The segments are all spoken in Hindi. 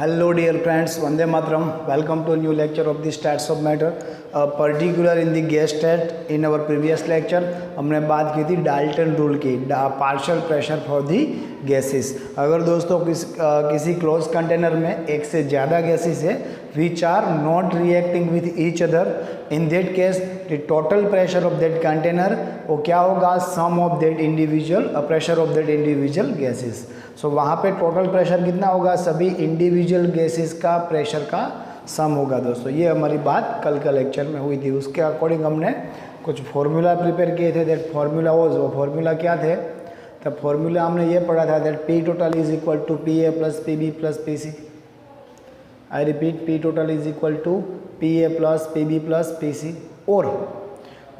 Hello dear friends, Vande Mataram. Welcome to a new lecture of the stats of matter, particular in the gas stat. In our previous lecture हमने बात की थी डाल्टन रूल की, partial pressure for the gases. अगर दोस्तों किसी क्लोज कंटेनर में एक से ज़्यादा गैसेस है which are not reacting with each other, in that case the total pressure of that container वो क्या होगा, sum of that individual pressure of that individual gases. सो वहाँ पे टोटल प्रेशर कितना होगा, सभी इंडिविजुअल गैसेस का प्रेशर का सम होगा. दोस्तों ये हमारी बात कल का लेक्चर में हुई थी. उसके अकॉर्डिंग हमने कुछ फार्मूला प्रिपेयर किए थे. दैट फार्मूला वाज, वो फार्मूला क्या थे, तब फार्मूला हमने ये पढ़ा था that P total is equal to P A plus P B plus P C. I repeat, P total is equal to P A plus P B plus P C. और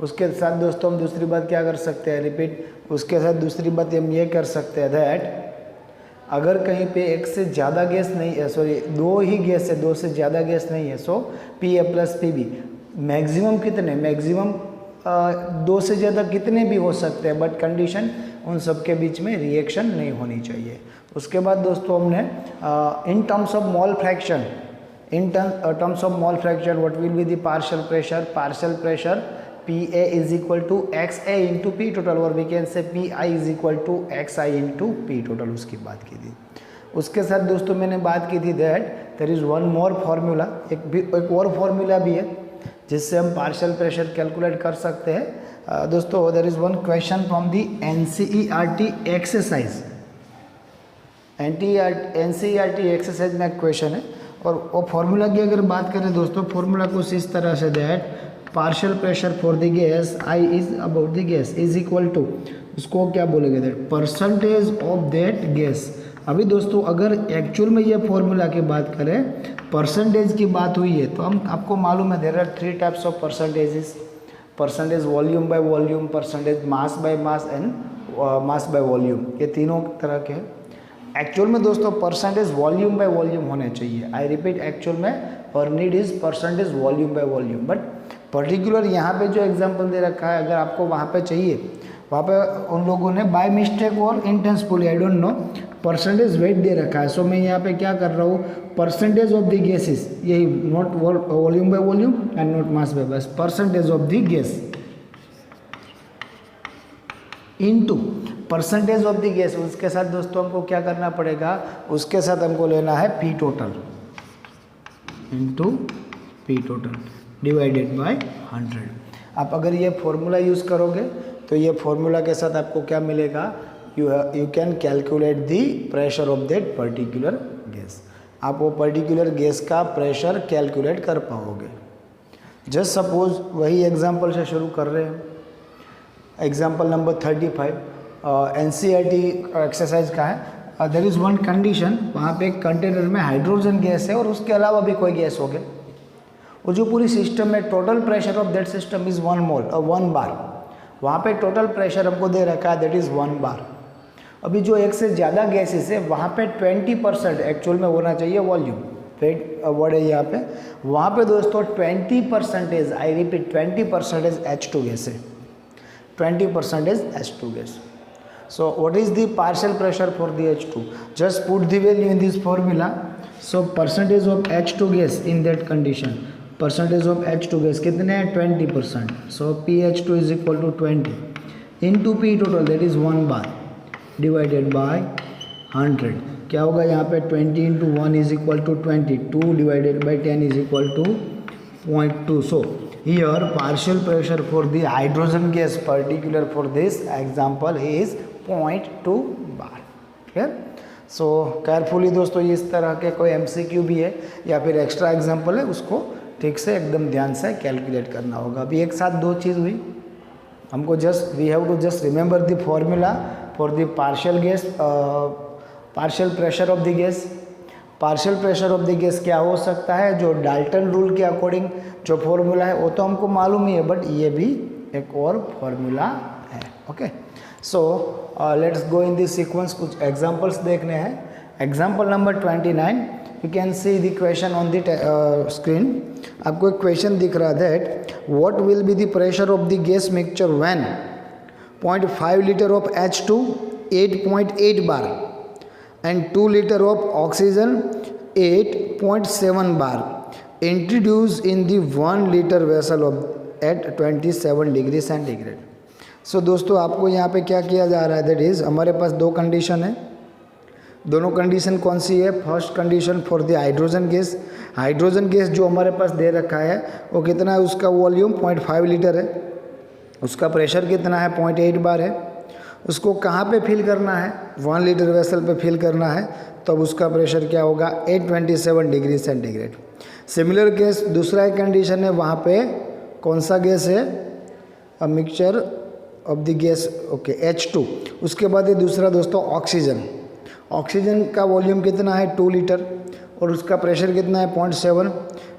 उसके साथ दोस्तों हम दूसरी बात क्या कर सकते हैं, रिपीट, उसके साथ दूसरी बात हम ये कर सकते हैं दैट अगर कहीं पे एक से ज़्यादा गैस नहीं है, सॉरी दो ही गैस है, दो से ज़्यादा गैस नहीं है, so P A plus P B maximum कितने, मैक्सिमम दो से ज़्यादा कितने भी हो सकते हैं, बट कंडीशन उन सब के बीच में रिएक्शन नहीं होनी चाहिए. उसके बाद दोस्तों हमने in terms of mole fraction, in terms of mole fraction what will be the partial pressure P A is equal to X A into P total, और we can say P I is equal to X I into P total. उसकी बात की थी. उसके साथ दोस्तों मैंने बात की थी that there is one more formula, एक और फार्मूला भी है जिससे हम पार्शियल प्रेशर कैलकुलेट कर सकते हैं. दोस्तों there is one question from the NCERT exercise. NCERT exercise में एक क्वेश्चन है, और वो फार्मूला की अगर बात करें दोस्तों, फार्मूला कुछ इस तरह से that partial pressure for the gas I is about the gas is equal to, उसको क्या बोलेंगे that percentage of that gas. अभी दोस्तों अगर एक्चुअल में ये फॉर्मूला की बात करें, परसेंटेज की बात हुई है, तो हम आपको मालूम है there are three types of percentages, percentage volume by volume, percentage mass by mass and mass by volume. ये तीनों तरह के हैं. एक्चुअल में दोस्तों परसेंटेज वॉल्यूम बाय वॉल्यूम होने चाहिए. आई रिपीट, एक्चुअल में और need is percentage volume by volume, but particular यहाँ पे जो एग्जांपल दे रखा है, अगर आपको वहाँ पे चाहिए, वहाँ पे उन लोगों ने बाय मिस्टेक और इंटेंसफुली I don't know percentage weight दे रखा है. सो मैं यहाँ पे क्या कर रहा हूँ, परसेंटेज ऑफ द गैसेस, यही not volume by volume and not mass by mass, percentage of the gas into percentage of the gas. उसके साथ दोस्तों हमको क्या करना पड़ेगा, उसके साथ हमको लेना है P total into P total divided by 100. आप अगर ये फॉर्मूला यूज़ करोगे तो ये फॉर्मूला के साथ आपको क्या मिलेगा, you can calculate the pressure of that particular gas. आप वो पर्टिकुलर गैस का प्रेशर कैलकुलेट कर पाओगे. जस्ट सपोज वही एग्जांपल से शुरू कर रहे हैं. एग्जांपल नंबर 35 एनसीईआरटी एक्सरसाइज का है. देयर इज़ वन कंडीशन, वहाँ पे एक कंटेनर में हाइड्रोजन गैस है और उसके अलावा भी कोई गैस हो गया. वो जो पूरी सिस्टम में total pressure of that system is 1 मोल 1 बार. वहाँ पे टोटल प्रेशर हमको दे रखा है दैट इज़ 1 बार. अभी जो एक से ज़्यादा गैसेस है वहाँ पे 20% एक्चुअल में होना चाहिए वॉल्यूम, वेट वर्ड है यहाँ पे. वहाँ पे दोस्तों 20%, आई रिपीट 20% H2 गैस है, 20% H2 gas. So what is the partial pressure for the H2? Just put the value in this formula. So percentage of H2 gas in that condition, percentage of H2 gas कितने हैं, 20%. So PH2 is equal to 20 into P total, that is 1 bar divided by 100. क्या होगा यहाँ पे, 20 into 1 is equal to 20, 2 divided by 10 is equal to 0.2. So here partial pressure for the hydrogen gas particular for this example is 0.2 bar. Clear? So carefully दोस्तों इस तरह के कोई MCQ भी है या फिर एक्स्ट्रा एग्जांपल है, उसको ठीक से एकदम ध्यान से कैलकुलेट करना होगा. अभी एक साथ दो चीज़ हुई, हमको just we have to just remember the formula for the partial gas, partial pressure of the gas. Partial pressure of the gas क्या हो सकता है, जो डाल्टन रूल के अकॉर्डिंग जो फॉर्मूला है वो तो हमको मालूम ही है, बट ये भी एक और फॉर्मूला है. Okay, so let's go in this sequence. कुछ एग्जांपल्स देखने हैं. Example number 29, you can see the question on the screen. आपको एक क्वेश्चन दिख रहा है that what will be the pressure of the gas mixture when 0.5 litre of H2 8.8 bar and 2 liter of oxygen 8.7 bar introduce in the 1 litre vessel of at 27 degree centigrade. So दोस्तों आपको यहाँ पे क्या किया जा रहा है, दैट इज़ हमारे पास दो कंडीशन है। दोनों कंडीशन कौन सी है? First condition for the hydrogen gas, hydrogen gas जो हमारे पास दे रखा है वो कितना है, उसका वॉल्यूम 0.5 लीटर है, उसका प्रेशर कितना है 0.8 बार है। उसको कहाँ पे फिल करना है? 1 लीटर वेसल पे फिल करना है, तब उसका प्रेशर क्या होगा 827 डिग्री सेंटीग्रेड। सिमिलर गैस दूसरा एक कंडीशन है, वहाँ पे कौन सा गैस है? A mixture of the gas, okay H2। उसके बाद ये दूसरा दोस्तों ऑक्सीजन, ऑक्सीजन का वॉल्यूम कितना है 2 लीटर और उसका प्रेशर कितना है 0.7।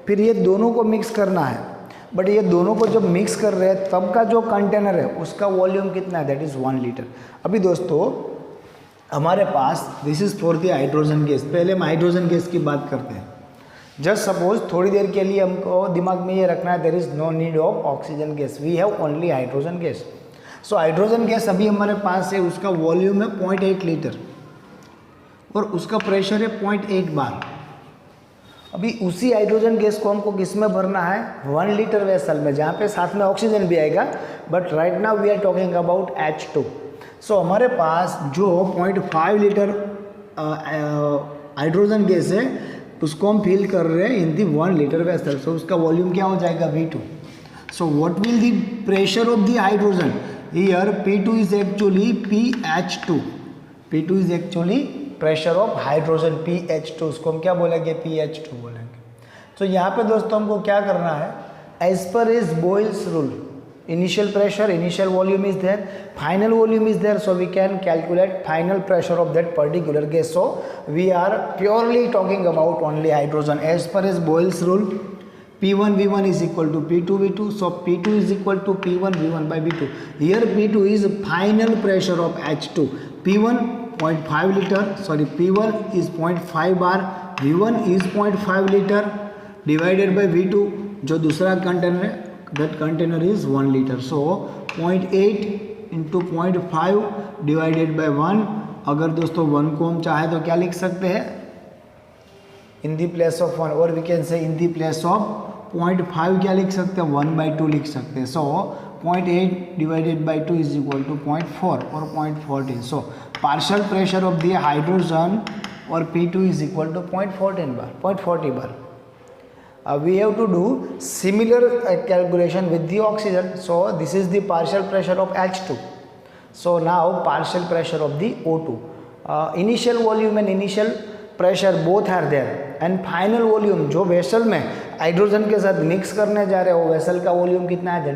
फिर ये दोनों को मिक्स करना है, बट ये दोनों को जब मिक्स कर रहे हैं तब का जो कंटेनर है उसका वॉल्यूम कितना है, दैट इज़ 1 लीटर। अभी दोस्तों हमारे पास this is for the hydrogen gas. पहले हम हाइड्रोजन गैस की बात करते हैं। जस्ट सपोज थोड़ी देर के लिए हमको दिमाग में ये रखना है, there is no need of oxygen gas, we have only hydrogen gas. So hydrogen gas अभी हमारे पास है, उसका वॉल्यूम है 0.8 लीटर और उसका प्रेशर है 0.8 बार। अभी उसी हाइड्रोजन गैस को हमको किस में भरना है? 1 लीटर वेसल में, जहाँ पे साथ में ऑक्सीजन भी आएगा, but right now we are talking about H2। So हमारे पास जो 0.5 लीटर हाइड्रोजन गैस है उसको हम फिल कर रहे हैं इन दी 1 लीटर वेसल। सो उसका वॉल्यूम क्या हो जाएगा V2। So what will the pressure of the hydrogen here? P2 is actually PH2, P2 is actually pressure of hydrogen PH2, उसको हम क्या बोलेंगे? PH2 बोलेंगे। तो यहाँ पे दोस्तों हमको क्या करना है? As per is Boyle's rule, initial pressure, initial volume is there, final volume is there, so we can calculate final pressure of that particular gas. So we are purely talking about only hydrogen. As per is Boyle's rule P1 V1 is equal to P2 V2, so P2 is equal to P1 V1 by V2. Here P2 is final pressure of H2. P1 0.5 liter, sorry P1 is 0.5 bar, V1 is 0.5 liter divided by V2, जो दूसरा कंटेनर है, that container is 1 liter. So 0.8 into 0.5 divided by 1. अगर दोस्तों 1 को हम चाहे तो क्या लिख सकते हैं? In the place of 1, or we can say in the place of 0.5 क्या लिख सकते हैं? 1/2 लिख सकते हैं। So 0.8 divided by 2 is equal to 0.4 और 0.14। So partial pressure of the hydrogen और P2 is equal to 0.14 bar, 0.40 bar. We have to do similar calculation with the oxygen. So this is the partial pressure of H2. So now partial pressure of the O2. Initial volume and initial pressure both are there and final volume जो वेसल में हाइड्रोजन के साथ मिक्स करने जा रहे हो वेसल का वॉल्यूम कितना है?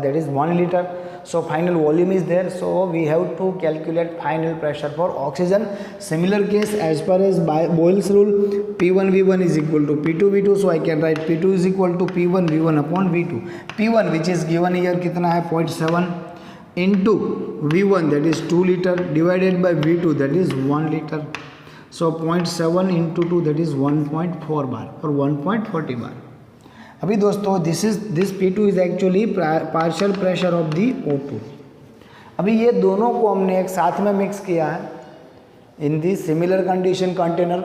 That is 1 litre. So final volume is there, so we have to calculate final pressure for oxygen. Similar case as per as per rule P1 V1 is equal to P2 V2, so I can write P2 is equal to P1 V1 upon V2. P1 which is given here कितना है 0.7 into V1 that is 2 liter divided by V2 that is 1 liter. So 0.7 into 2 that is 1.4 बार और 1.40 बार। अभी दोस्तों this P2 is actually partial pressure of the O2। अभी ये दोनों को हमने एक साथ में मिक्स किया है इन दी सिमिलर कंडीशन कंटेनर,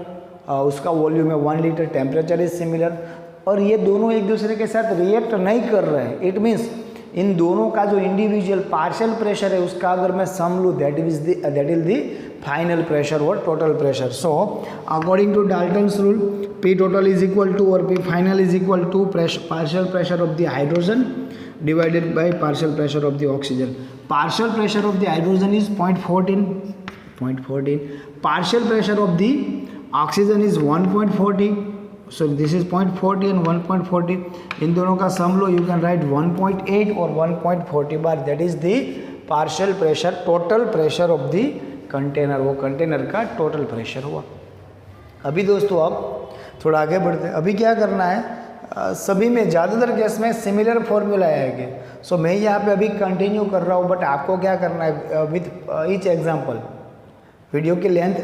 उसका वॉल्यूम है 1 लीटर, टेम्परेचर इज सिमिलर, और ये दोनों एक दूसरे के साथ रिएक्ट नहीं कर रहे हैं। इट मीन्स इन दोनों का जो इंडिविजुअल पार्शियल प्रेशर है उसका अगर मैं सम लूँ that is the final pressure और total pressure. So according to Dalton's rule P total is equal to और P final is equal to partial pressure of the hydrogen divided by partial pressure of the oxygen. Partial pressure of the hydrogen is 0.14, partial pressure of the oxygen is 1.40. So this is 0.40 and 1.40, इन दोनों का सम लो, you can write 1.8 और 1.40 बार, that is the partial pressure, total pressure of the container, वो कंटेनर का टोटल प्रेशर हुआ। अभी दोस्तों अब थोड़ा आगे बढ़ते हैं। अभी क्या करना है, सभी में ज़्यादातर केस में सिमिलर फॉर्मूला आएंगे। सो मैं यहाँ पे अभी कंटिन्यू कर रहा हूँ, बट आपको क्या करना है विथ ईच एग्जांपल। वीडियो की लेंथ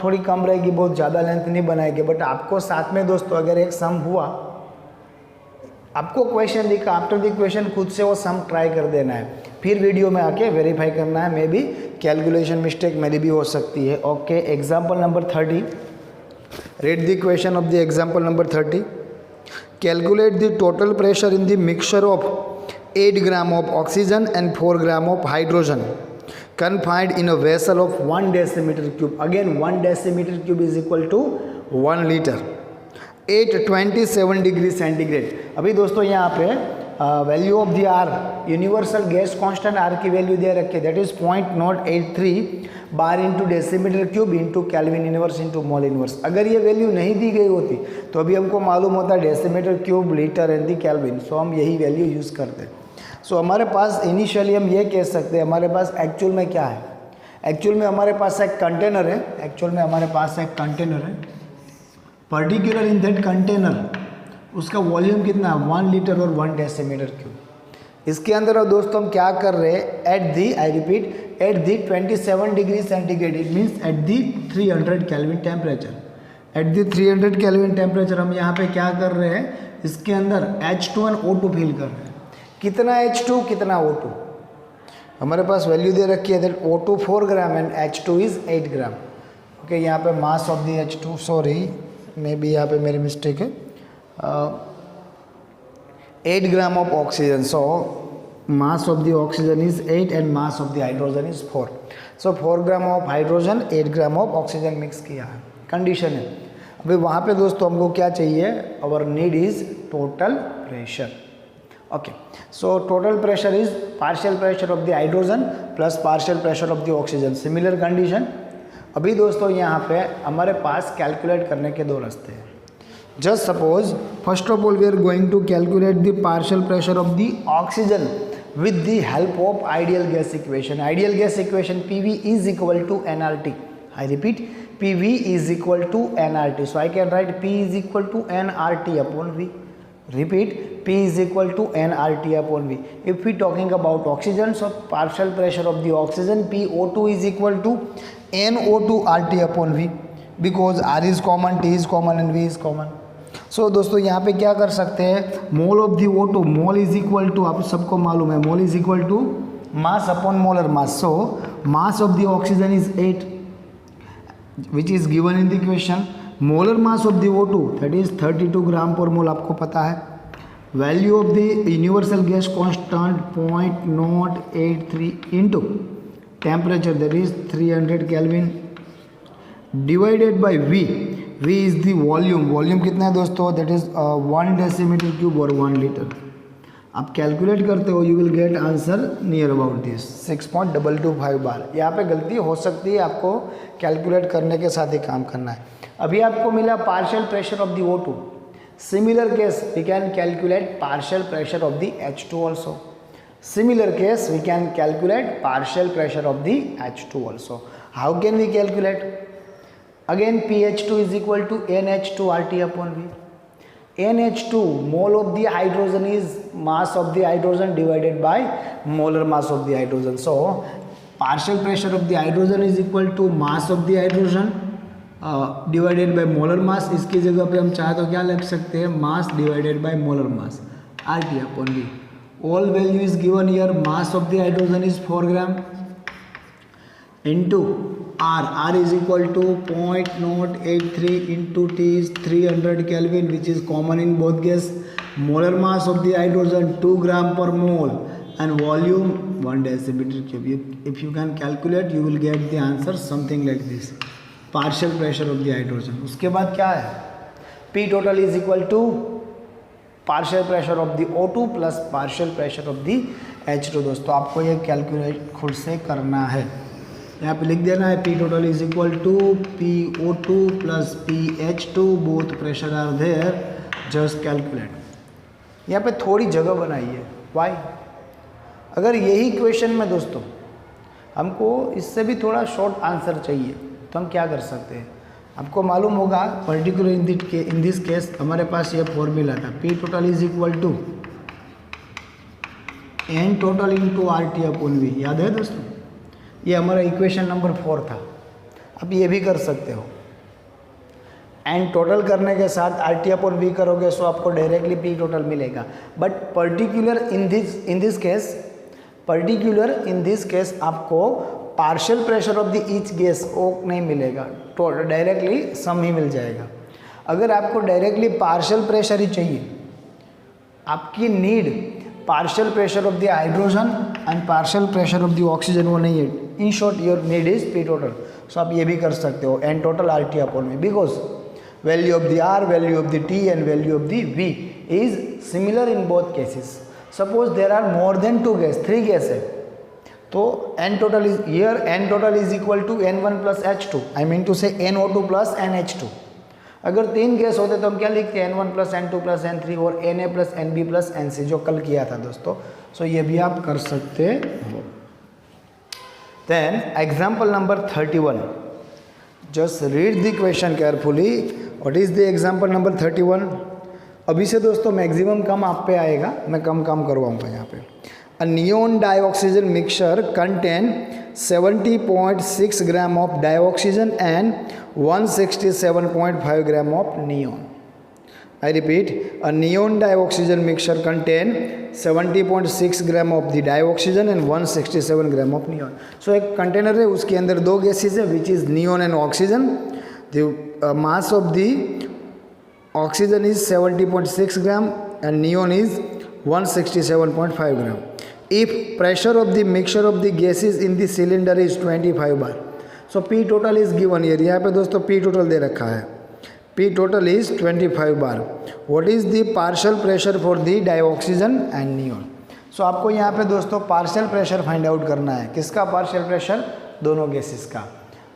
थोड़ी कम रहेगी, बहुत ज़्यादा लेंथ नहीं बनाएगी, बट आपको साथ में दोस्तों अगर एक सम हुआ, आपको क्वेश्चन दिखा, आफ्टर द क्वेश्चन खुद से वो सम ट्राई कर देना है, फिर वीडियो में आके वेरीफाई करना है। मे बी कैलकुलेशन मिस्टेक मेरी भी हो सकती है। Okay, example number 30। Read the question of the example number 30. Calculate the total pressure in the mixture of 8 gram of oxygen and 4 gram of hydrogen confined in a vessel of 1 decimeter cube. Again 1 decimeter cube is equal to 1 liter at 27 degree centigrade. अभी दोस्तों यहाँ पे value of the R, universal gas constant R की वैल्यू दे रखी है, that is 0.083 bar into decimetre cube into kelvin inverse into mole inverse. अगर ये वैल्यू नहीं दी गई होती तो अभी हमको मालूम होता decimetre cube, litre and the kelvin. So हम यही वैल्यू यूज़ करते हैं. सो हमारे पास इनिशियली हम ये कह सकते हैं हमारे पास एक्चुअल में क्या है. एक्चुअल में हमारे पास एक कंटेनर है. एक्चुअल में हमारे पास एक कंटेनर है. पर्टिकुलर इन दैट कंटेनर उसका वॉल्यूम कितना है 1 लीटर और 1 डेसीमीटर क्यूब. इसके अंदर अब दोस्तों हम क्या कर रहे हैं, at the, I repeat, at the 27 degree centigrade, it means at the 300 kelvin temperature. At the 300 kelvin temperature हम यहाँ पे क्या कर रहे हैं, इसके अंदर H2 and O2 फिल कर रहे हैं. कितना H2 कितना O2, हमारे पास वैल्यू दे रखी है that O2 4 gram and H2 is 8 gram. Okay, यहाँ पे मास of the H2, sorry may be यहाँ पे मेरी मिस्टेक है, 8 ग्राम of oxygen. So mass of the oxygen is 8 and mass of the hydrogen is 4. So 4 gram of hydrogen 8 gram of oxygen mix किया है. कंडीशन है. अभी वहाँ पे दोस्तों हमको क्या चाहिए, our need is total pressure. Okay, so total pressure is partial pressure of the hydrogen plus partial pressure of the oxygen. Similar condition. अभी दोस्तों यहाँ पे हमारे पास कैलकुलेट करने के दो रास्ते हैं. Just suppose first of all we are going to calculate the partial pressure of the oxygen with the help of ideal gas equation. Ideal gas equation PV is equal to nRT. I repeat, PV is equal to nRT. So I can write P is equal to nRT upon V. Repeat, P is equal to nRT upon V. If we talking about oxygen, so partial pressure of the oxygen PO2 is equal to NO2 RT upon V, because R is common, T is common and V is common. So दोस्तों यहाँ पे क्या कर सकते हैं, mole of the O2, mole is equal to, आप सबको मालूम है mole is equal to mass upon molar mass. So mass of the oxygen is 8 which is given in the question. Molar mass of the O2 that is 32 gram per mole, आपको पता है. Value of the universal gas constant 0.083 into temperature that is 300 kelvin divided by V. V is the volume. Volume कितना है दोस्तों, दैट इज 1 डेसीमीटर क्यूब और 1 लीटर. आप कैलकुलेट करते हो, you will get answer near about this 6.225 बार. यहाँ पे गलती हो सकती है, आपको कैलकुलेट करने के साथ ही काम करना है. अभी आपको मिला partial pressure of the O2. Similar case we can calculate partial pressure of the H2 also. Similar case we can calculate partial pressure of the H2 also. How can we calculate, again PH2 is equal to NH2 RT upon V. NH2 mole of the hydrogen is mass of the hydrogen divided by molar mass of the hydrogen. So partial pressure of the hydrogen is equal to mass of the hydrogen divided by molar mass. इसकी जगह पे हम चाहे तो क्या लिख सकते हैं, mass divided by molar mass RT upon V. All value is given here. Mass of the hydrogen is 4 gram into R is equal to 0.083 into T is 300 Kelvin, which is common in both gas. Molar mass of the hydrogen 2 gram per mole and volume 1 decimeter cube. If you can calculate, you will get the answer something like this. Partial pressure of the hydrogen. उसके बाद क्या है, P total is equal to partial pressure of the O2 plus partial pressure of the H2. दोस्तों आपको ये कैलकुलेट खुद से करना है. यहाँ पे लिख देना है P total is equal to PO2 plus PH2, both pressure are there, just calculate. यहाँ पे थोड़ी जगह बनाई है. Why? अगर यही क्वेश्चन में दोस्तों हमको इससे भी थोड़ा शॉर्ट आंसर चाहिए तो हम क्या कर सकते हैं, आपको मालूम होगा पर्टिकुलर इन दिस केस हमारे पास ये फॉर्मूला था, P total is equal to N total into RT upon V. याद है दोस्तों, ये हमारा इक्वेशन नंबर 4 था. अब ये भी कर सकते हो, एंड टोटल करने के साथ RT अपॉन V करोगे सो आपको डायरेक्टली P टोटल मिलेगा. But particular in this case आपको partial pressure of the each gas वो नहीं मिलेगा, तो डायरेक्टली सम ही मिल जाएगा। अगर आपको डायरेक्टली पार्शियल प्रेशर ही चाहिए, आपकी need partial pressure of the hydrogen and partial pressure of the oxygen वो नहीं है। In short your need is P total. So आप ये भी कर सकते हो N total R T upon में, because value of the R, value of the T and value of the V is similar in both cases. Suppose there are more than 2 gas, 3 gas है, तो N total is here, N total is equal to N1 plus H2, I mean to say NO2 plus NH2। अगर 3 गैस होते तो हम क्या लिखते हैं, N1 plus N2 plus N3 और Na plus Nb plus Nc, जो कल किया था दोस्तों। सो ये भी आप कर सकते हो। Then example number 31, just read the question carefully. What is the example number 31? अभी से दोस्तों मैक्सिमम कम आप पे आएगा, मैं कम करवाऊंगा यहाँ पे। A neon dioxygen mixture contain 70.6 gram of dioxygen and 167.5 gram of neon. I repeat, a neon dioxygen mixture contain 70.6 gram of the dioxygen and 167 gram of neon. So एक कंटेनर है, उसके अंदर 2 गैसेज है which is neon and oxygen. The mass of the oxygen is 70.6 gram and neon is 167.5 gram. If pressure of the mixture of the gases in the cylinder is 25 bar, so P total is given here. यहाँ पे दोस्तों P total दे रखा है, P total is 25 bar. What is the partial pressure for the dioxygen and neon? So आपको यहाँ पे दोस्तों पार्शियल प्रेशर फाइंड आउट करना है। किसका पार्शियल प्रेशर? दोनों गैसेस का।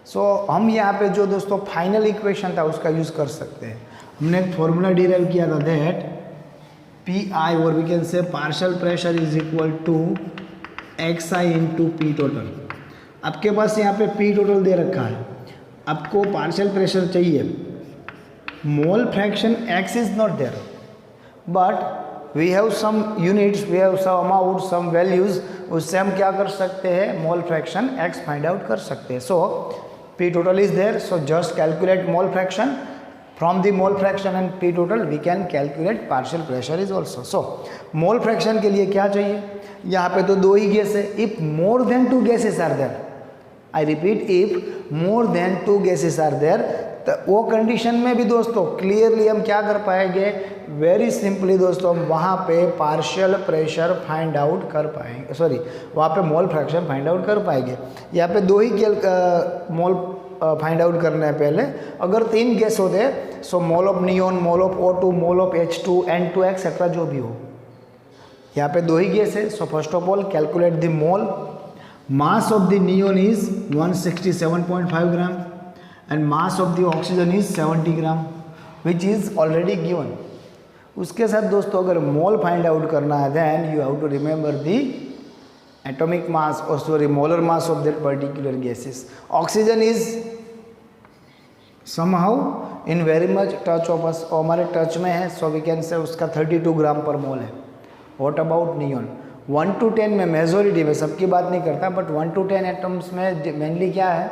सो हम यहाँ पे जो दोस्तों फाइनल इक्वेशन था उसका यूज़ कर सकते हैं। हमने एक फॉर्मूला डिराइव किया था, दैट PI और we can say partial pressure is equal to XI into P total. आपके पास यहाँ पे पी टोटल दे रखा है, आपको पार्शियल प्रेशर चाहिए। Mole fraction X is not there, but we have some units, we have some amount, some values, उससे हम क्या कर सकते हैं, mole fraction X find out कर सकते हैं। So P total is there, so just calculate mole fraction. From the mole fraction and P total we can calculate partial pressure is also. So mole fraction के लिए क्या चाहिए, यहाँ पे तो 2 ही गैस है. If more than 2 gases are there, I repeat, if more than 2 gases are there, तो वो कंडीशन में भी दोस्तों क्लियरली हम क्या कर पाएंगे, वेरी सिंपली दोस्तों हम वहाँ पे पार्शियल प्रेशर फाइंड आउट कर पाएंगे, सॉरी वहाँ पे मोल फ्रैक्शन फाइंड आउट कर पाएंगे. यहाँ पे 2 ही मोल फाइंड आउट करना है पहले. अगर 3 गैस होते so mole of neon, mole of O2, mole of H2, N2 etcetera जो भी हो. यहाँ पे 2 ही गैस है. So first of all calculate the mole. Mass of the neon is 167.5 gram and mass of the oxygen is 70 gram which is already given. उसके साथ दोस्तों अगर मोल फाइंड आउट करना है then you have to remember the atomic mass or sorry molar mass of that particular gases. Oxygen is somehow in very much touch of us, और हमारे टच में है, so we can say उसका 32 ग्राम पर मोल है. What about neon? 1 to 10 में मेजोरिटी में, सबकी बात नहीं करता, बट 1 to 10 एटम्स में मेनली क्या है,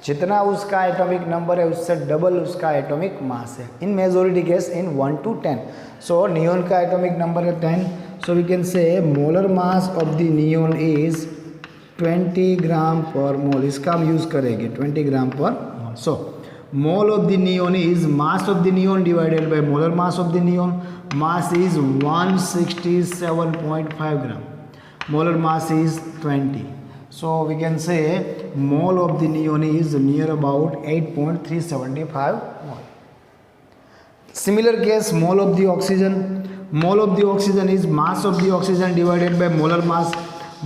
जितना उसका एटॉमिक नंबर है उससे डबल उसका एटॉमिक मास है. In majority case in 1 to 10. So neon का एटॉमिक नंबर है 10. So we can say molar mass of the neon is 20 gram per मोल. इसका हम यूज़ करेंगे 20 ग्राम per mole. So mole of the neon is mass of the neon divided by molar mass of the neon. Mass is 167.5 gram. Molar mass is 20. So we can say mole of the neon is near about 8.375 mole. Similar case, mole of the oxygen. Mole of the oxygen is mass of the oxygen divided by molar mass.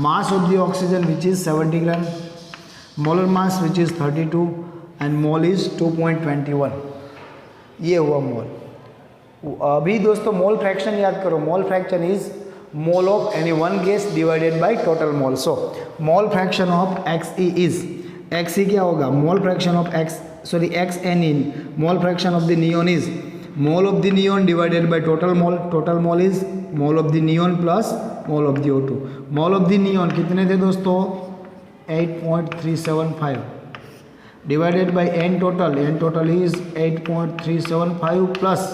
Mass of the oxygen which is 70 gram, molar mass which is 32 and mole is 2.21. ये हुआ मोल. अभी दोस्तों मोल फ्रैक्शन याद करो. Mole fraction is mole of any one gas divided by total mole. So mole fraction of XE is, XE क्या होगा, मोल fraction of XN in mole fraction of the neon is mole of the neon divided by total mole. Total mole is mole of the neon plus mole of the O2. Mole of the neon कितने थे दोस्तों, 8.375 divided by N total. N total is 8.375 plus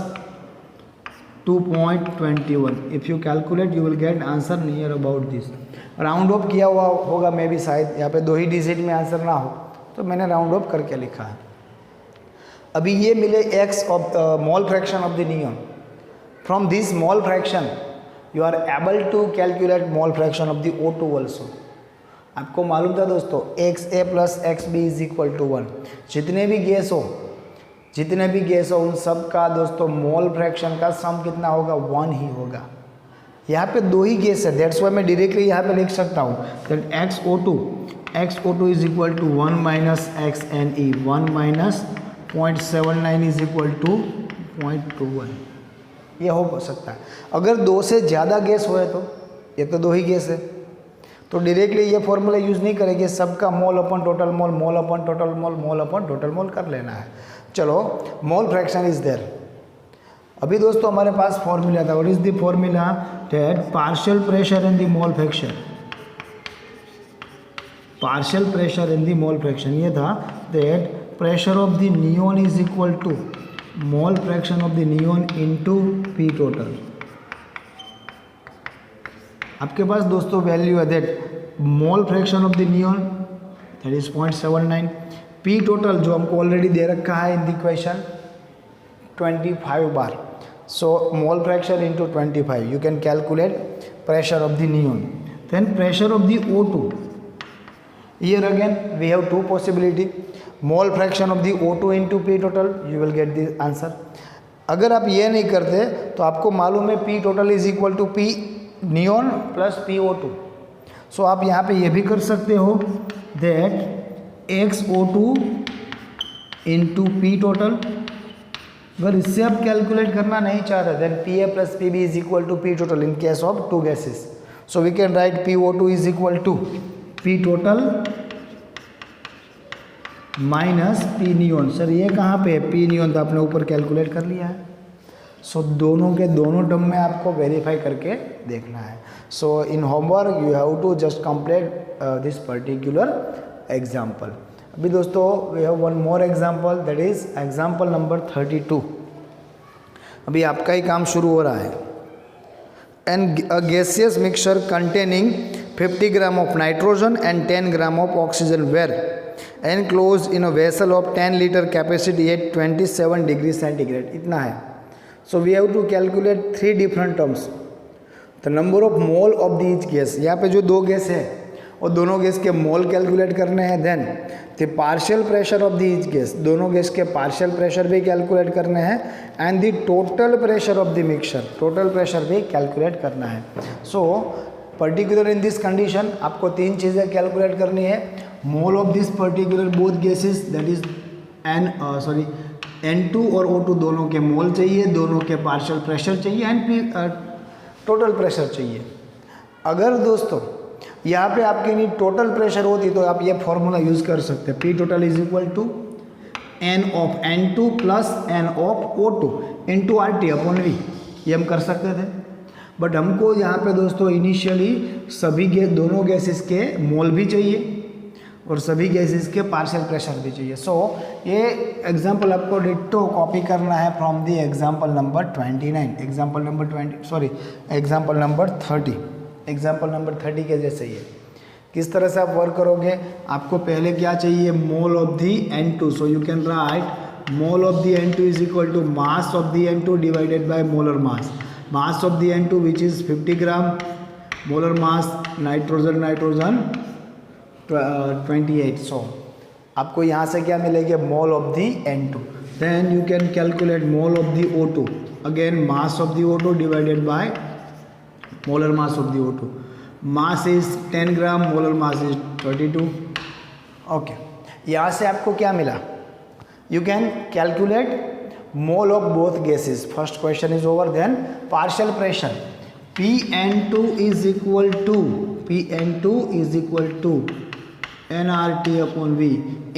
2.21. If you calculate you will get answer near about this. Round of किया हुआ होगा मे भी, शायद यहाँ पे 2 ही डिजिट में आंसर ना हो, तो मैंने राउंड ऑफ करके लिखा है। अभी ये मिले x of mole fraction of the neon. From this mole fraction you are able to calculate mole fraction of the O2 also. आपको मालूम था दोस्तों XA + XB is equal to 1। जितने भी गैस हो उन सब का दोस्तों मोल फ्रैक्शन का सम कितना होगा, 1 ही होगा। यहाँ पे 2 ही गैस है, दैट्स वाई मैं डायरेक्टली यहाँ पे लिख सकता हूँ that XO2 is equal to 1 minus XNE, 1 minus 0.79 is equal to 0.21। ये हो सकता है। अगर 2 से ज़्यादा गैस हो तो, ये तो 2 ही गैस है, तो डायरेक्टली ये फॉर्मूला यूज़ नहीं करेंगे, सबका मोल अपन टोटल मोल, मोल अपन टोटल मोल, मोल अपन टोटल मोल कर लेना है। चलो, मोल फ्रैक्शन इज देयर। अभी दोस्तों हमारे पास फॉर्मूला था, what is the formula, that partial pressure in the mole fraction, partial pressure in the mole fraction ये था that pressure of the neon is equal to mole fraction of the neon into P total. आपके पास दोस्तों वैल्यू है that mole fraction of the neon that is 0.79, P total जो हमको ऑलरेडी दे रखा है in the question 25 bar. So mole fraction into 25, you can calculate pressure of the neon. Then pressure of the O2, here again we have 2 possibility, mole fraction of the O2 into P total, you will get the answer. अगर आप ये नहीं करते तो आपको मालूम है P total is equal to P neon plus PO2। So आप यहाँ पे ये भी कर सकते हो that XO2 into P total. अगर इससे आप कैलकुलेट करना नहीं चाहते then PA plus PB is equal to P total in case of 2 gases. So we can write PO2 is equal to P total minus P neon. Sir ये कहाँ पे है, पी नियॉन तो आपने ऊपर कैलकुलेट कर लिया है। सो दोनों के दोनों टर्म में आपको वेरीफाई करके देखना है। So in homework you have to just complete this particular example. अभी दोस्तों we have one more example, that is example number 32। अभी आपका ही काम शुरू हो रहा है। And a gaseous mixture containing 50 gram of nitrogen and 10 gram of oxygen were enclosed in a vessel of 10 liter capacity at 27 degree centigrade। इतना है। So we have to calculate 3 different terms, the number of mole of the each gas। यहाँ पे जो 2 गैस है और दोनों गैस के मोल कैलकुलेट करने हैं। Then the partial pressure of the each gas, दोनों गैस के पार्शियल प्रेशर भी कैलकुलेट करने हैं। And the total pressure of the mixture, total pressure भी कैलकुलेट करना है। So particular in this condition आपको 3 चीज़ें कैलकुलेट करनी है। Mole of this particular both gases that is N2 और O2 दोनों के मोल चाहिए, दोनों के पार्शियल प्रेशर चाहिए एंड टोटल प्रेशर चाहिए। अगर दोस्तों यहाँ पे आपके लिए टोटल प्रेशर होती तो आप ये फॉर्मूला यूज़ कर सकते हैं, P total is equal to N of N2 plus N of O2 into RT upon V, ये हम कर सकते थे। बट हमको यहाँ पे दोस्तों इनिशियली सभी दोनों गैसेस के मोल भी चाहिए और सभी गैसेस के पार्शियल प्रेशर भी चाहिए। सो ये एग्जांपल आपको डिट्टो कॉपी करना है from the example number 29, example number 30, example number 30 के जैसे ही है। किस तरह से आप वर्क करोगे, आपको पहले क्या चाहिए, mole of the N2। So you can write mole of the N2 is equal to mass of the N2 divided by molar mass. Mass of the N2 which is 50 gram, molar mass nitrogen 28। So आपको यहाँ से क्या मिलेगा, mole of the N2। Then you can calculate mole of the O2, again mass of the O2 divided by molar mass of the O2। Mass is 10 gram, molar mass is 32। Okay, यहाँ से आपको क्या मिला, you can calculate mole of both gases. First question is over. Then partial pressure PN2 is equal to nRT upon V।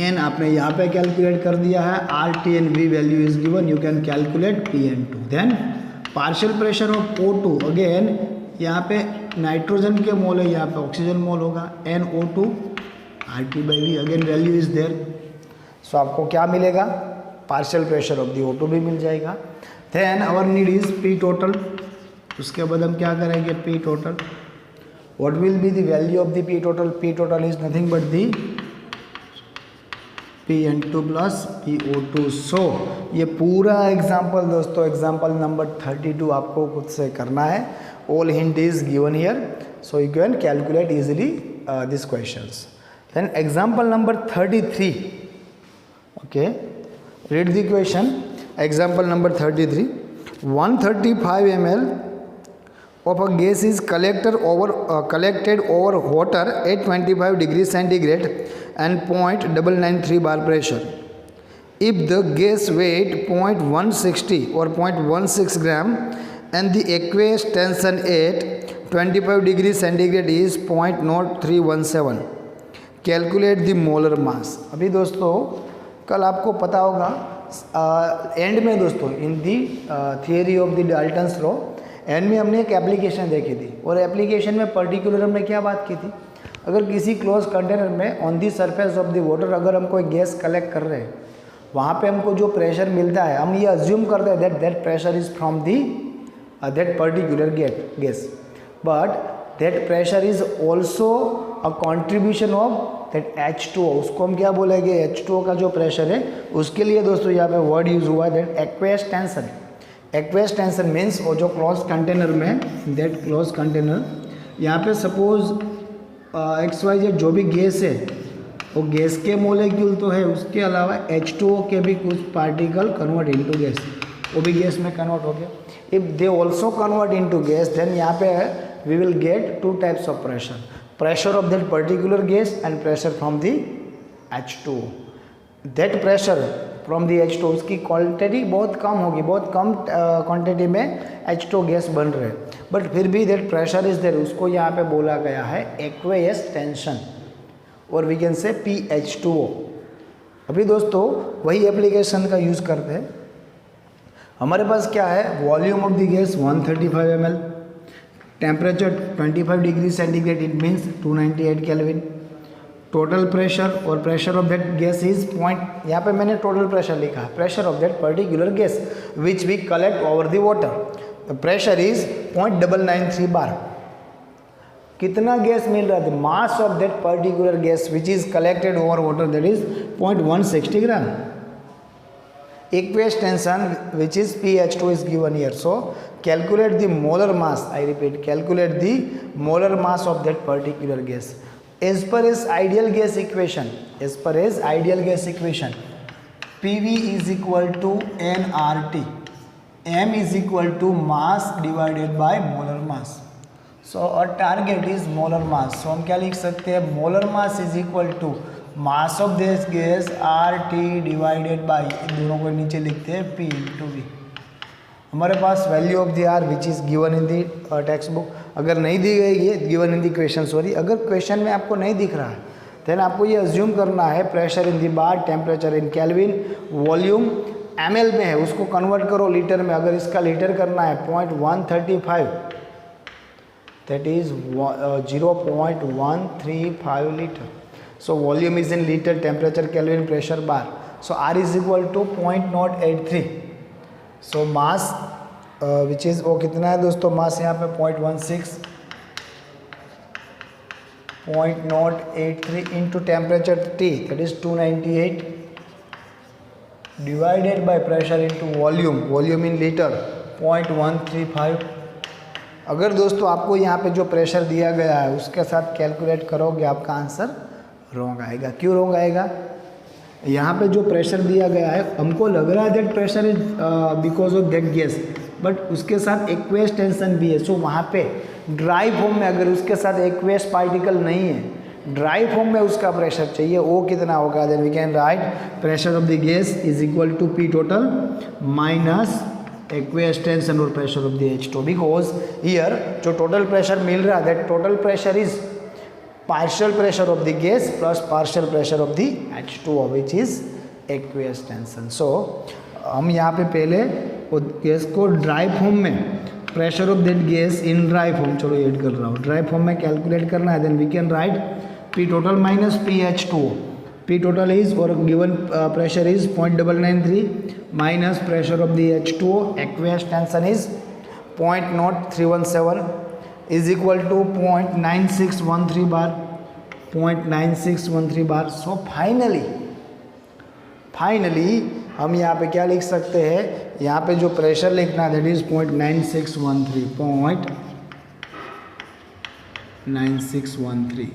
n आपने यहाँ पे कैलकुलेट कर दिया है, RT and V value is given, you can calculate PN2। Then partial pressure of O2, again यहाँ पे नाइट्रोजन के मोल है, यहाँ पे ऑक्सीजन मोल होगा, NO2 RT by V, again value is there. So आपको क्या मिलेगा, partial pressure of the O2 भी मिल जाएगा। Then our need is P total. उसके बाद हम क्या करेंगे, P total what will be the value of the P total? P total is nothing but the Pn2 plus PO2. So ये पूरा एग्जाम्पल दोस्तों, एग्जाम्पल नंबर 32 आपको खुद से करना है. All hint is given here, so you can calculate easily these questions. Then example number 33. Okay, read the question. Example number 33. 135 ml of a gas is collected over water at 25 degrees centigrade and 0.993 bar pressure. If the gas weight 0.160 or 0.16 gram and the aqueous tension at 25 degrees centigrade is 0.0317, calculate the molar mass. अभी दोस्तों कल आपको पता होगा एंड में दोस्तों in the theory of the Dalton's law end में हमने एक एप्लीकेशन देखी थी, और एप्लीकेशन में पर्टिकुलर हमने क्या बात की थी, अगर किसी क्लोज कंटेनर में on the surface of the water अगर हम कोई गैस कलेक्ट कर रहे हैं, वहाँ पे हमको जो प्रेशर मिलता है हम ये अज्यूम करते हैं that pressure is from the that particular gas, but that pressure is also a contribution of that H2O. उसको हम क्या बोलेंगे, H2O का जो प्रेशर है उसके लिए दोस्तों यहाँ पे वर्ड यूज हुआ है that aqueous tension. Aqueous tension means वो जो क्लोज कंटेनर में दैट क्लोज कंटेनर, यहाँ पे सपोज XYZ जो भी गैस है वो गैस के मोलेक्यूल तो है, उसके अलावा H2O के भी कुछ पार्टिकल कन्वर्ट इनटू गैस, वो भी गैस में कन्वर्ट हो गया. If they also convert into gas then यहाँ पे we will get two types of pressure, pressure of that particular gas and pressure from the H2O. that pressure from the H2O उसकी क्वांटिटी बहुत कम होगी, बहुत कम क्वांटिटी में H2O गैस बन रहे हैं, बट फिर भी that pressure is there, उसको यहाँ पे बोला गया है aqueous tension और we can say PH2O. अभी दोस्तों वही एप्लीकेशन का यूज़ करते हैं. हमारे पास क्या है, volume of the gas 135 ml, temperature 25 degree centigrade, it means 298 kelvin. Total pressure और pressure of that gas is point, यहाँ पे मैंने टोटल प्रेशर लिखा है, pressure of that particular gas which we collect over the water. The pressure is 0.993 bar. कितना गैस मिल रहा है, mass of that particular gas which is collected over water that is 0.160 gram. Aqueous tension which is PH2 is given here. So calculate the molar mass. I repeat, calculate the molar mass of that particular gas. As per its ideal gas equation, PV is equal to nRT. M is equal to mass divided by molar mass. So our target is molar mass. So हम क्या लिख सकते हैं, molar mass is equal to mass of this gas RT divided by, दोनों को नीचे लिखते हैं P इंटू V. हमारे पास value of the R which is given in the textbook. अगर नहीं दी गई है, given in the question, sorry, अगर क्वेश्चन में आपको नहीं दिख रहा है देन आपको ये अज्यूम करना है pressure in the bar, temperature in kelvin, volume ml में है, उसको कन्वर्ट करो लीटर में. अगर इसका लीटर करना है 0.135, that is 0.135 litre. So volume is in liter, temperature Kelvin, pressure bar. So R is equal to 0.083. So mass which is वो कितना है दोस्तों, मास यहाँ पे 0.83 into temperature T, that is 298 divided by pressure into volume in liter 0.135. अगर दोस्तों आपको यहाँ पे जो प्रेशर दिया गया है उसके साथ कैलकुलेट करोगे आपका आंसर रॉन्ग आएगा. क्यों रॉन्ग आएगा, यहाँ पे जो प्रेशर दिया गया है हमको लग रहा है that pressure is because of that gas, but उसके साथ एक्वेस टेंशन भी है. सो वहाँ पे ड्राई फॉर्म में अगर उसके साथ एक्वेस पार्टिकल नहीं है, ड्राई फॉर्म में उसका प्रेशर चाहिए, वो कितना होगा, then we can write pressure of the gas is equal to P total minus aqueous tension और pressure of the H2O. Because here जो टोटल प्रेशर मिल रहा है that total pressure is partial pressure of the gas plus partial pressure of the H2O which is aqueous tension. So हम यहाँ पे पहले गैस को ड्राई फॉर्म में pressure of that gas in dry form, चलो ऐड कर रहा हूँ, ड्राई फॉर्म में कैलकुलेट करना है. Then we can write P total minus PH2O. P total is और given pressure is 0.993 minus pressure of the H2O, aqueous tension is 0.0317. Is equal to 0.9613 bar, 0.9613 bar. So finally हम यहाँ पे क्या लिख सकते हैं, यहाँ पे जो प्रेशर लिखना है that is 0.9613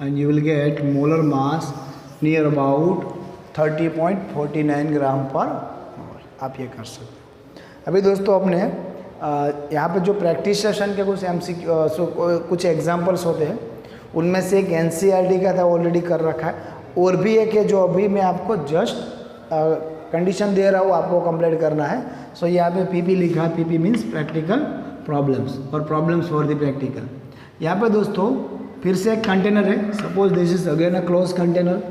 and you will gate molar mass near about 30.49 gram per मोल। आप ये कर सकते हैं। अभी दोस्तों अपने यहाँ पे जो प्रैक्टिस सेशन के कुछ एग्जांपल्स होते हैं, उनमें से एक NCERT का था, ऑलरेडी कर रखा है, और भी एक है जो अभी मैं आपको जस्ट कंडीशन दे रहा हूँ, आपको कंप्लीट करना है। सो यहाँ पे PP लिखा है, PP मीन्स प्रैक्टिकल प्रॉब्लम्स और प्रॉब्लम्स फॉर द प्रैक्टिकल। यहाँ पे दोस्तों फिर से एक कंटेनर है, suppose this is again a close container.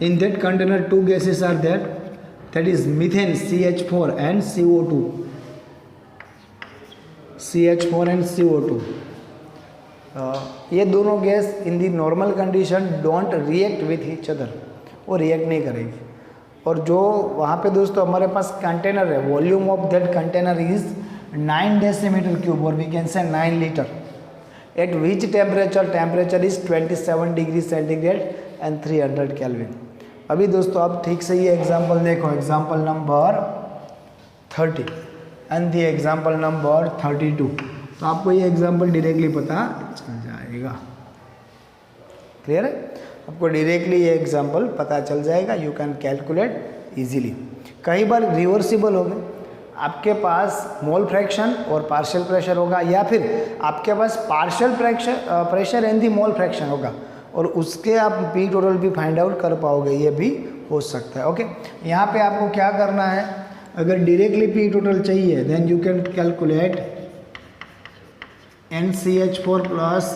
In that container 2 gases are there, that is methane CH4 and CO2, CH4 and CO2। ये दोनों gas in the normal condition don't react with each other, वो रिएक्ट नहीं करेगी। और जो वहाँ पे दोस्तों हमारे पास कंटेनर है, volume of that container is 9 decimetre cube और we can say 9 litre. At which temperature is 27 degree centigrade and 300 kelvin. अभी दोस्तों आप ठीक से ये एग्जाम्पल देखो, example number 30 and the example number 32। तो आपको ये एग्जाम्पल डायरेक्टली पता चल जाएगा। क्लियर है? आपको डायरेक्टली ये एग्जाम्पल पता चल जाएगा, यू कैन कैलकुलेट इजीली। कई बार रिवर्सिबल होगा, आपके पास मोल फ्रैक्शन और पार्शियल प्रेशर होगा, या फिर आपके पास partial pressure and the mole fraction होगा, और उसके आप पी टोटल भी फाइंड आउट कर पाओगे, ये भी हो सकता है। ओके, यहाँ पे आपको क्या करना है, अगर डायरेक्टली पी टोटल चाहिए then you can calculate NCH4 plus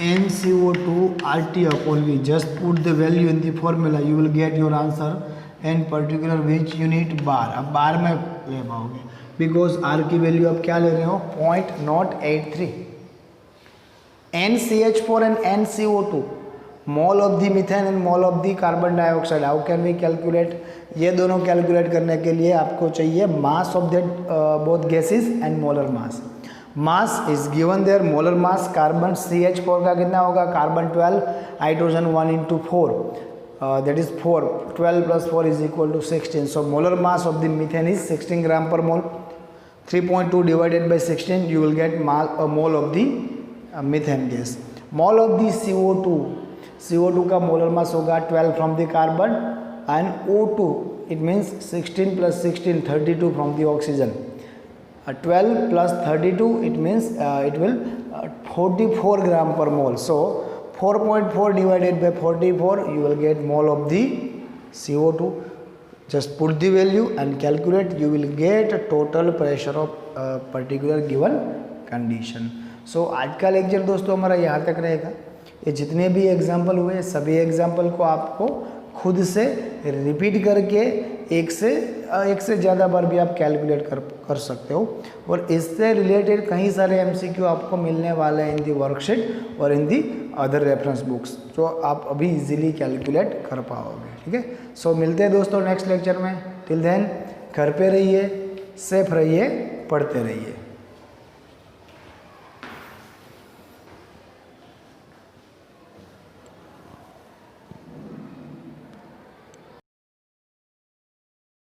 NCO2 RT upon V. Just put the value in the formula, you will get your answer, and particular which unit bar। अब बार में ले पाओगे बिकॉज R की वैल्यू आप क्या ले रहे हो, 0.083। NCH4 and NCO2 mole of the methane and mole of the carbon dioxide. How can we calculate? ये दोनों कैलकुलेट करने के लिए आपको चाहिए mass of that both gases and molar mass. Mass is given there, molar mass carbon CH4 का कितना होगा, carbon 12, hydrogen 1 into 4 that is 4, 12 plus 4 is equal to 16। So molar mass of the methane is 16 gram per mole. 3.2 divided by 16 you will get mole of the methane gas. Mole of the CO2 का मोलर मास होगा 12 from the carbon and O2, it means 16 plus 16 32 from the oxygen. 12 plus 32 it means it will 44 gram per mole। So 4.4 divided by 44 you will get mole of the CO2। just put the value and calculate, you will get a total pressure of particular given condition। so आज का लेक्चर दोस्तों हमारा यहाँ तक रहेगा। ये जितने भी एग्जाम्पल हुए सभी एग्जाम्पल को आपको खुद से रिपीट करके एक से ज़्यादा बार भी आप कैलकुलेट कर सकते हो, और इससे रिलेटेड कई सारे MCQ आपको मिलने वाले हैं इन दी वर्कशीट और इन दी अदर रेफरेंस बुक्स, जो आप अभी इजीली कैलकुलेट कर पाओगे। ठीक है, सो मिलते हैं दोस्तों नेक्स्ट लेक्चर में। टिल देन घर पे रहिए, सेफ रहिए, पढ़ते रहिए।